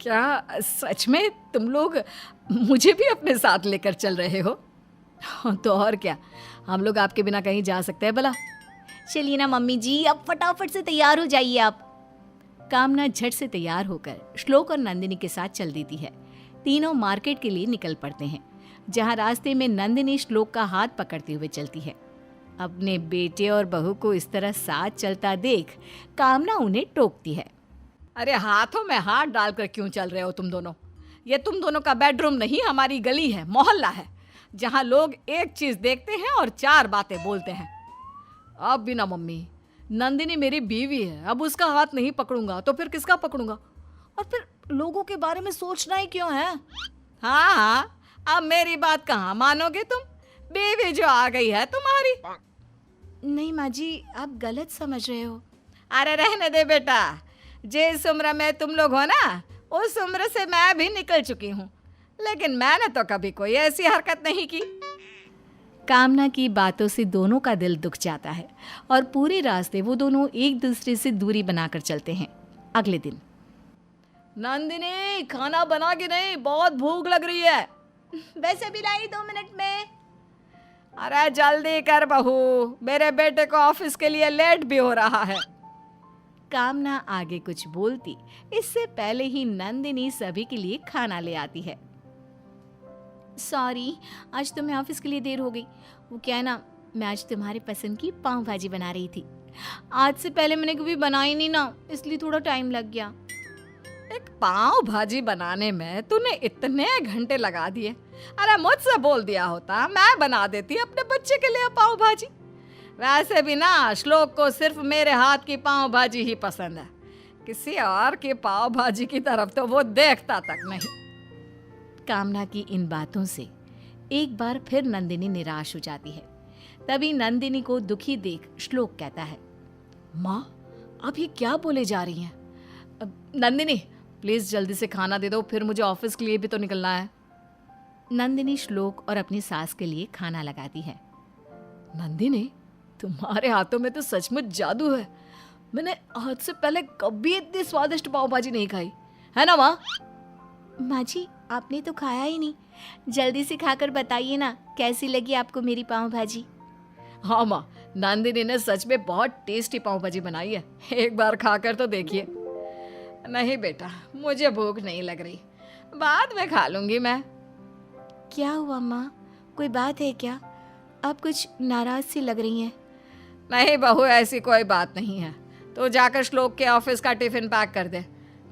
क्या सच में तुम लोग मुझे भी अपने साथ लेकर चल रहे हो? तो और क्या, हम लोग आपके बिना कहीं जा सकते हैं भला? चलिए ना मम्मी जी, अब फटाफट से तैयार हो जाइए आप। कामना झट से तैयार होकर श्लोक और नंदिनी के साथ चल देती है। तीनों मार्केट के लिए निकल पड़ते हैं, जहां रास्ते में नंदिनी श्लोक का हाथ पकड़ते हुए चलती है। अपने बेटे और बहू को इस तरह साथ चलता देख कामना उन्हें टोकती है। अरे हाथों में हाथ डालकर क्यों चल रहे हो तुम दोनों? ये तुम दोनों का बेडरूम नहीं, हमारी गली है, मोहल्ला है, जहां लोग एक चीज देखते हैं और चार बातें बोलते हैं। अब भी ना मम्मी, नंदिनी मेरी बीवी है, अब उसका हाथ नहीं पकड़ूंगा तो फिर किसका पकड़ूंगा? और फिर लोगों के बारे में सोचना ही क्यों है? हाँ हाँ, अब मेरी बात कहाँ मानोगे तुम? बीवी जो आ गई है तुम्हारी। नहीं माँ जी, आप गलत समझ रहे हो। अरे रहने दे बेटा, जिस उम्र में तुम लोग हो ना, उस उम्र से मैं भी निकल चुकी हूँ, लेकिन मैंने तो कभी कोई ऐसी हरकत नहीं की। कामना की बातों से दोनों का दिल दुख जाता है और पूरे रास्ते वो दोनों एक दूसरे से दूरी बनाकर चलते हैं। अगले दिन, नंदिनी खाना बना के नहीं, बहुत भूख लग रही है। वैसे भी लाई 2 मिनट में। अरे जल्दी कर बहू, मेरे बेटे को ऑफिस के लिए लेट भी हो रहा है। कामना आगे कुछ बोलती इससे पहले ही नंदिनी सभी के लिए खाना ले आती है। सॉरी, आज तुम्हें ऑफिस के लिए देर हो गई। वो क्या है ना, मैं आज तुम्हारी पसंद की पाव भाजी बना रही थी। आज से पहले मैंने कभी बनाई नहीं ना, इसलिए थोड़ा टाइम लग गया। एक पाव भाजी बनाने में तूने इतने घंटे लगा दिए। अरे मुझसे बोल दिया होता, मैं बना देती अपने बच्चे के लिए पाव भाजी। वैसे भी ना श्लोक को सिर्फ मेरे हाथ की पाव भाजी ही पसंद है, किसी और की पाव भाजी की तरफ तो वो देखता तक नहीं। कामना की इन बातों से एक बार फिर नंदिनी निराश हो जाती है। तभी नंदिनी को दुखी देख श्लोक कहता है, माँ अब ये क्या बोले जा रही हैं? नंदिनी प्लीज जल्दी से खाना दे दो, फिर मुझे ऑफिस के लिए भी तो निकलना है। नंदिनी श्लोक और अपनी सास के लिए खाना लगाती है। नंदिनी तुम्हारे हाथों में तो सचमुच जादू है, मैंने आज से पहले कभी इतनी स्वादिष्ट पाव भाजी नहीं खाई है ना माँ? माँ जी, आपने तो खाया ही नहीं, जल्दी से खाकर बताइए ना कैसी लगी आपको मेरी पाव भाजी। हाँ माँ, नंदिनी ने सच में बहुत टेस्टी पाव भाजी बनाई है, एक बार खाकर तो देखिए। नहीं बेटा, मुझे भूख नहीं लग रही, बाद में खा लूंगी मैं। क्या हुआ माँ, कोई बात है क्या? आप कुछ नाराज सी लग रही हैं। नहीं बहू, ऐसी कोई बात नहीं है। तो जाकर श्लोक के ऑफिस का टिफिन पैक कर दे,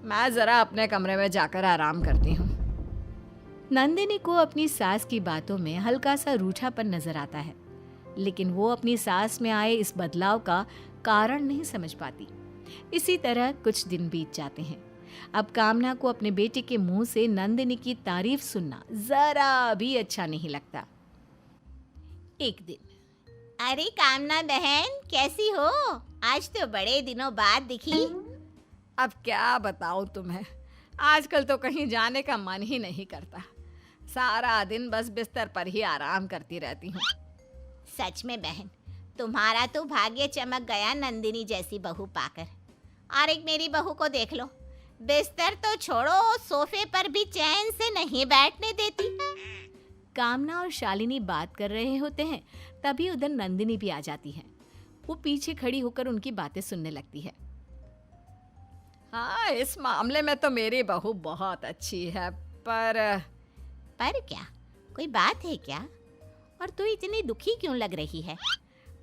मैं जरा अपने कमरे में जाकर आराम करती हूँ। नंदिनी को अपनी सास की बातों में हल्का सा रूठापन नजर आता है, लेकिन वो अपनी सास में आए इस बदलाव का कारण नहीं समझ पाती। इसी तरह कुछ दिन बीत जाते हैं। अब कामना को अपने बेटे के मुंह से नंदिनी की तारीफ सुनना जरा भी अच्छा नहीं लगता। एक दिन, अरे कामना बहन कैसी हो? आज तो बड़े दिनों बाद दिखी। अब क्या बताऊं तुम्हें, आजकल तो कहीं जाने का मन ही नहीं करता, सारा दिन बस बिस्तर पर ही आराम करती रहती हूँ। सच में बहन, तुम्हारा तो भाग्य चमक गया नंदिनी जैसी बहू पाकर। और एक मेरी बहू को देख लो, बिस्तर तो छोड़ो, सोफे पर भी चैन से नहीं बैठने देती। कामना और शालिनी बात कर रहे होते हैं, तभी उधर नंदिनी भी आ जाती है। वो पीछे खड़ी होकर उनकी बातें सुनने लगती है। हाँ, इस मामले में तो मेरी बहू बहुत अच्छी है, पर क्या? कोई बात है क्या? और तू इतनी दुखी क्यों लग रही है?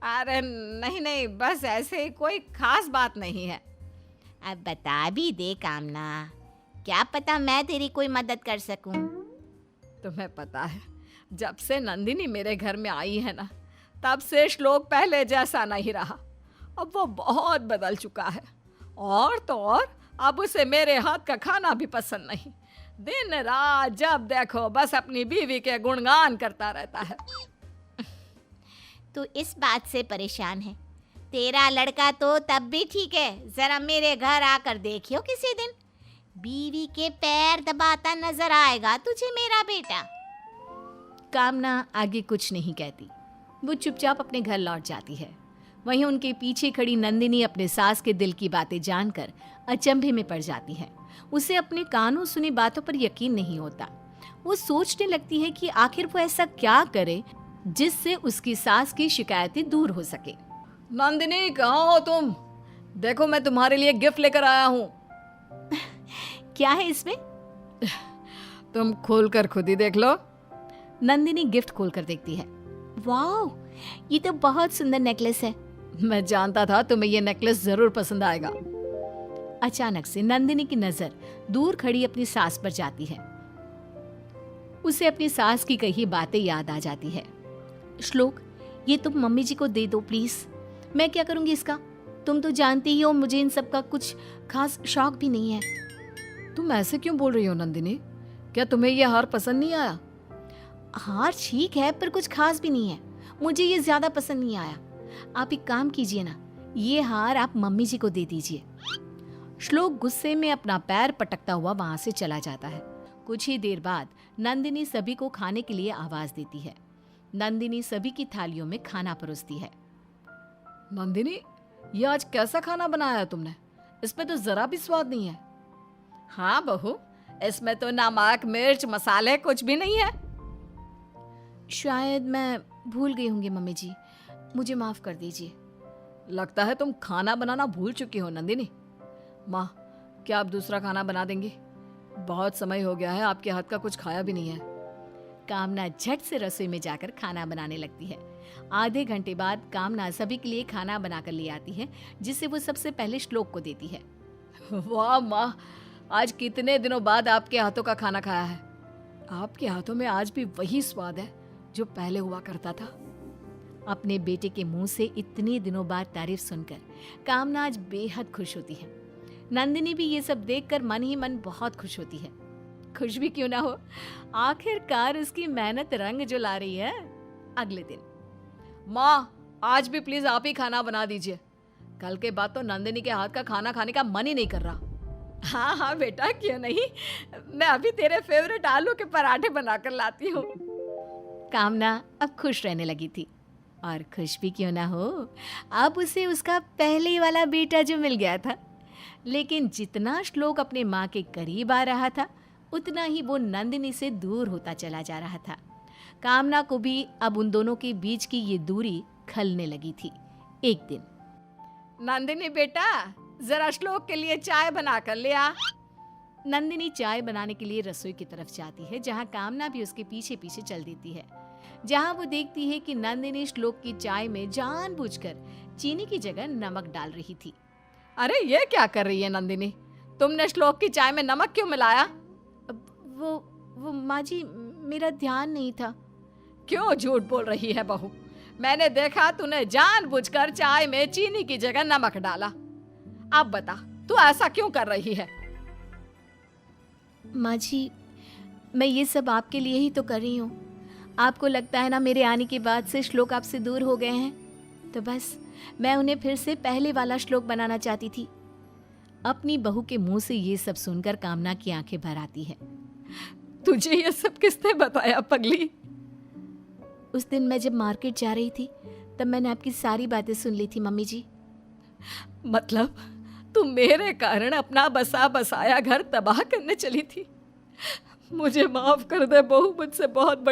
अरे नहीं नहीं, बस ऐसे ही, कोई खास बात नहीं है। अब बता भी दे कामना, क्या पता मैं तेरी कोई मदद कर सकूं। तुम्हें पता है, जब से नंदिनी मेरे घर में आई है ना, तब से श्लोक पहले जैसा नहीं रहा। अब वो बहुत बदल चुका है, और तो और अब उसे मेरे हाथ का खाना भी पसंद नहीं। दिन रात जब देखो बस अपनी बीवी के गुणगान करता रहता है। तू इस बात से परेशान है? तेरा लड़का तो तब भी ठीक है, जरा मेरे घर आकर देखियो किसी दिन, बीवी के पैर दबाता नजर आएगा तुझे मेरा बेटा। कामना आगे कुछ नहीं कहती, वो चुपचाप अपने घर लौट जाती है। वहीं उनके पीछे खड़ी नंदिनी अपने सास के दिल की बातें जानकर अचंभे में पड़ जाती है। उसे अपने कानों सुनी बातों पर यकीन नहीं होता। वो सोचने लगती है कि आखिर वो ऐसा क्या करे जिससे उसकी सास की शिकायतें दूर हो सके। नंदिनी, कहाँ हो तुम? देखो, मैं तुम्हारे लिए गिफ्ट लेकर आया हूँ। क्या है इसमें? तुम खोल कर खुद ही देख लो। नंदिनी गिफ्ट खोलकर देखती है। वाह, ये तो बहुत सुंदर नेकलेस है। मैं जानता था तुम्हें ये नेकलेस जरूर पसंद आएगा। अचानक से नंदिनी की नजर दूर खड़ी अपनी सास पर जाती है। उसे अपनी सास की कही बातें याद आ जाती है। श्लोक, ये तुम मम्मी जी को दे दो प्लीज। मैं क्या करूंगी इसका? तुम तो जानती ही हो मुझे इन सब का कुछ खास शौक भी नहीं है। तुम ऐसे क्यों बोल रही हो नंदिनी? क्या तुम्हें ये हार पसंद नहीं आया? हार ठीक है, पर कुछ खास भी नहीं है। मुझे ये ज्यादा पसंद नहीं आया। आप एक काम कीजिए ना, ये हार आप मम्मी जी को दे दीजिए। श्लोक गुस्से में अपना पैर पटकता हुआ वहां से चला जाता है। कुछ ही देर बाद नंदिनी सभी को खाने के लिए आवाज देती है। नंदिनी सभी की थालियों में खाना परोसती है। नंदिनी, ये आज कैसा खाना बनाया है तुमने? इसमें तो जरा भी स्वाद नहीं है। हाँ बहू, इसमें तो नमक मिर्च मसाले कुछ भी नहीं है। शायद मैं भूल गई होंगी मम्मी जी, मुझे माफ कर दीजिए। लगता है तुम खाना बनाना भूल चुकी हो नंदिनी। माँ, क्या आप दूसरा खाना बना देंगी? बहुत समय हो गया है, आपके हाथ का कुछ खाया भी नहीं है। कामना झट से रसोई में जाकर खाना बनाने लगती है। आधे घंटे बाद कामना सभी के लिए खाना बनाकर ले आती है, जिसे वो सबसे पहले श्लोक को देती है। वाह माँ, आज कितने दिनों बाद आपके हाथों का खाना खाया है। आपके हाथों में आज भी वही स्वाद है जो पहले हुआ करता था। अपने बेटे के मुंह से इतने दिनों बाद तारीफ सुनकर कामना आज बेहद खुश होती है। नंदिनी भी ये सब देखकर मन ही मन बहुत खुश होती है। खुश भी क्यों ना हो, आखिरकार उसकी मेहनत रंग जो ला रही है। अगले दिन, माँ, आज भी प्लीज आप ही खाना बना दीजिए। कल के बाद तो नंदिनी के हाथ का खाना खाने का मन ही नहीं कर रहा। हाँ हाँ बेटा, क्यों नहीं, मैं अभी तेरे फेवरेट आलू के पराठे बनाकर लाती हूँ। कामना अब खुश रहने लगी थी, और खुश भी क्यों ना हो, अब उसे उसका पहले वाला बेटा जो मिल गया था। लेकिन जितना श्लोक अपने माँ के करीब आ रहा था, उतना ही वो नंदिनी से दूर होता चला जा रहा था। कामना को भी अब उन दोनों के बीच की ये दूरी खलने लगी थी। एक दिन, नंदिनी बेटा, जरा श्लोक के लिए चाय बना कर ले आ। नंदिनी चाय बनाने के लिए रसोई की तरफ जाती है, जहाँ कामना भी उसके पीछे पीछे चल देती है। जहाँ वो देखती है कि नंदिनी श्लोक की चाय में जानबूझकर चीनी की जगह नमक डाल रही थी। अरे ये क्या कर रही है नंदिनी? तुमने श्लोक की चाय में नमक क्यों मिलाया? वो माँ जी, मेरा ध्यान नहीं था। क्यों झूठ बोल रही है बहू? मैंने देखा तूने जानबूझकर चाय में चीनी की जगह नमक डाला। अब बता, तू ऐसा क्यों कर रही है? माँ जी, मैं ये सब आपके लिए ही तो कर रही हूँ। आपको लगता है ना मेरे आने के बाद से श्लोक आपसे दूर हो गए हैं, तो बस मैं उन्हें फिर से पहले वाला श्लोक बनाना चाहती थी। अपनी बहू के मुंह से ये सब सुनकर कामना की आंखें भर आती है। तुझे ये सब किसने बताया पगली? उस दिन मैं जब मार्केट जा रही थी, तब मैंने आपकी सारी बातें सुन ली थी मम्मी जी। मतलब तू मेरे कारण अपना बसा बसाया घर तबाह करने चली थी? मुझे माफ कर दे बहू, मुझसे बहुत बड़ी